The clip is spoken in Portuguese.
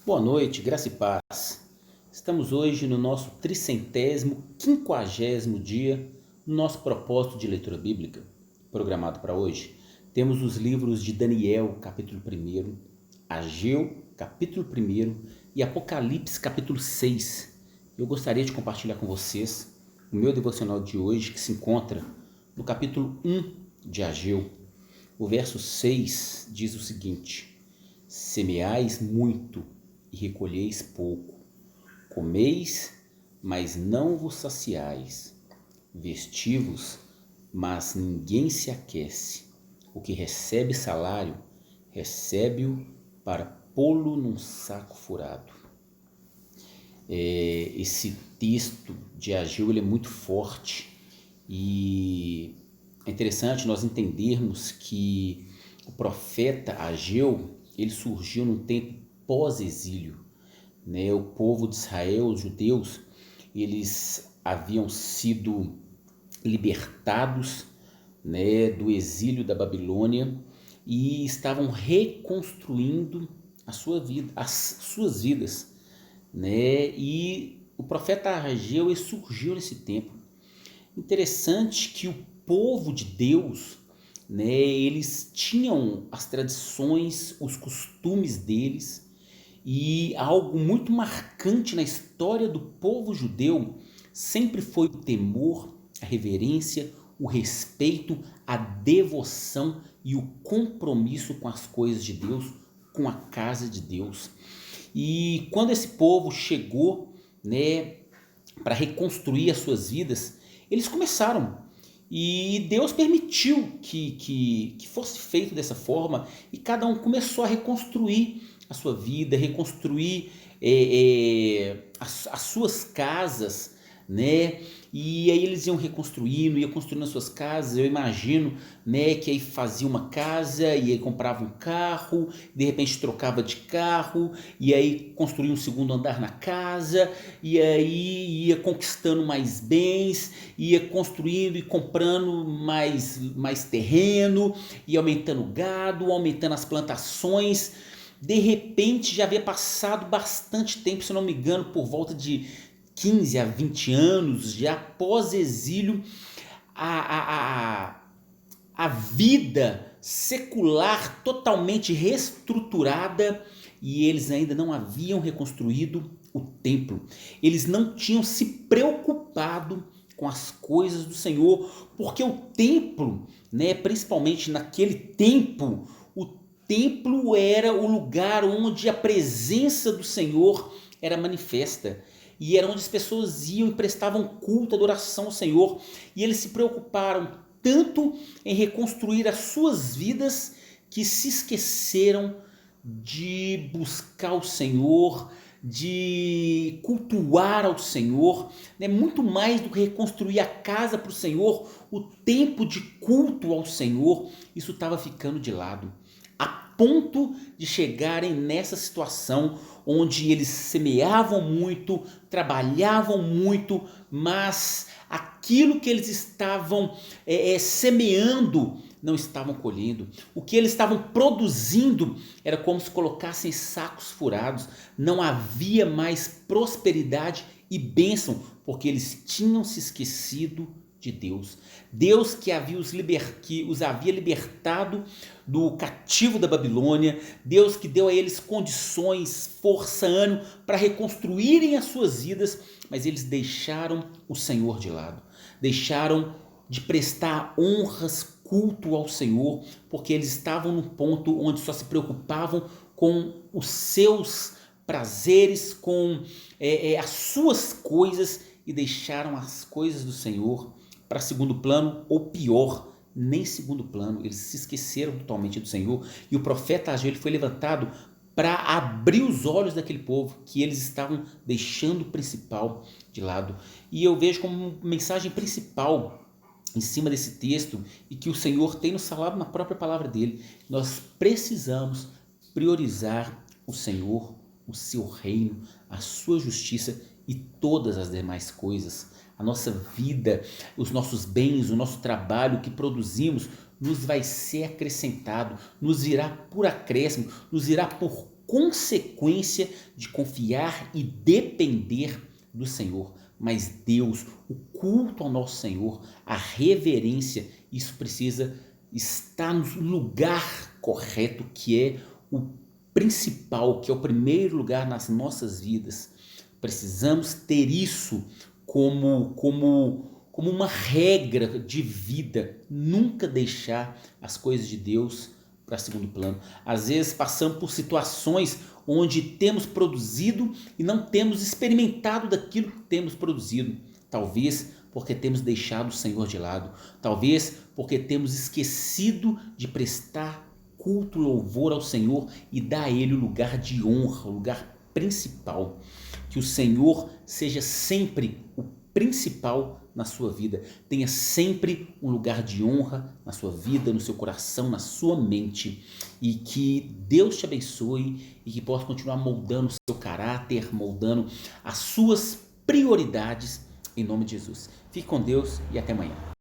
Boa noite, graça e paz. Estamos hoje no nosso 350º dia, no nosso propósito de leitura bíblica, programado para hoje. Temos os livros de Daniel, capítulo 1, Ageu, capítulo 1 e Apocalipse, capítulo 6. Eu gostaria de compartilhar com vocês o meu devocional de hoje, que se encontra no capítulo 1 de Ageu. O verso 6 diz o seguinte: semeais muito e recolheis pouco, comeis, mas não vos saciais, vestivos, mas ninguém se aquece. O que recebe salário, recebe-o para pô-lo num saco furado. Esse texto de Ageu ele é muito forte e é interessante nós entendermos que o profeta Ageu ele surgiu num tempo pós-exílio, né? O povo de Israel, os judeus, eles haviam sido libertados, né, do exílio da Babilônia e estavam reconstruindo as suas vidas, né? E o profeta Ageu ele surgiu nesse tempo. Interessante que o povo de Deus, né, eles tinham as tradições, os costumes deles, e algo muito marcante na história do povo judeu sempre foi o temor, a reverência, o respeito, a devoção e o compromisso com as coisas de Deus, com a casa de Deus. E quando esse povo chegou, né, para reconstruir as suas vidas, eles começaram. E Deus permitiu que fosse feito dessa forma e cada um começou a reconstruir a sua vida, reconstruir as suas casas, né? E aí eles iam reconstruindo, iam construindo as suas casas. Eu imagino, né, que aí fazia uma casa e aí comprava um carro, de repente trocava de carro e aí construía um segundo andar na casa e aí ia conquistando mais bens, ia construindo e comprando mais terreno e aumentando o gado, aumentando as plantações. De repente já havia passado bastante tempo, se não me engano, por volta de 15 a 20 anos, já pós-exílio, a vida secular totalmente reestruturada e eles ainda não haviam reconstruído o templo. Eles não tinham se preocupado com as coisas do Senhor, porque o templo, né, principalmente naquele tempo, o templo era o lugar onde a presença do Senhor era manifesta. E era onde as pessoas iam e prestavam culto, adoração ao Senhor. E eles se preocuparam tanto em reconstruir as suas vidas que se esqueceram de buscar o Senhor, de cultuar ao Senhor, né? Muito mais do que reconstruir a casa para o Senhor, o tempo de culto ao Senhor, isso estava ficando de lado, a ponto de chegarem nessa situação onde eles semeavam muito, trabalhavam muito, mas aquilo que eles estavam semeando não estavam colhendo. O que eles estavam produzindo era como se colocassem sacos furados. Não havia mais prosperidade e bênção, porque eles tinham se esquecido de Deus. Deus que os havia libertado do cativo da Babilônia. Deus que deu a eles condições, força, ânimo para reconstruírem as suas vidas, mas eles deixaram o Senhor de lado. Deixaram de prestar honras, culto ao Senhor, porque eles estavam num ponto onde só se preocupavam com os seus prazeres, com as suas coisas e deixaram as coisas do Senhor para segundo plano, ou pior, nem segundo plano. Eles se esqueceram totalmente do Senhor e o profeta Ageu ele foi levantado para abrir os olhos daquele povo que eles estavam deixando o principal de lado. E eu vejo como mensagem principal em cima desse texto e que o Senhor tem nos falado na própria palavra dele: nós precisamos priorizar o Senhor, o seu reino, a sua justiça e todas as demais coisas. A nossa vida, os nossos bens, o nosso trabalho que produzimos nos vai ser acrescentado, nos virá por acréscimo, nos virá por consequência de confiar e depender do Senhor. Mas Deus, o culto ao nosso Senhor, a reverência, isso precisa estar no lugar correto, que é o principal, que é o primeiro lugar nas nossas vidas. Precisamos ter isso como uma regra de vida, nunca deixar as coisas de Deus para segundo plano. Às vezes passamos por situações onde temos produzido e não temos experimentado daquilo que temos produzido. Talvez porque temos deixado o Senhor de lado. Talvez porque temos esquecido de prestar culto, louvor ao Senhor e dar a Ele o lugar de honra, o lugar principal. Que o Senhor seja sempre o principal na sua vida. Tenha sempre um lugar de honra na sua vida, no seu coração, na sua mente. E que Deus te abençoe e que possa continuar moldando o seu caráter, moldando as suas prioridades, em nome de Jesus. Fique com Deus e até amanhã.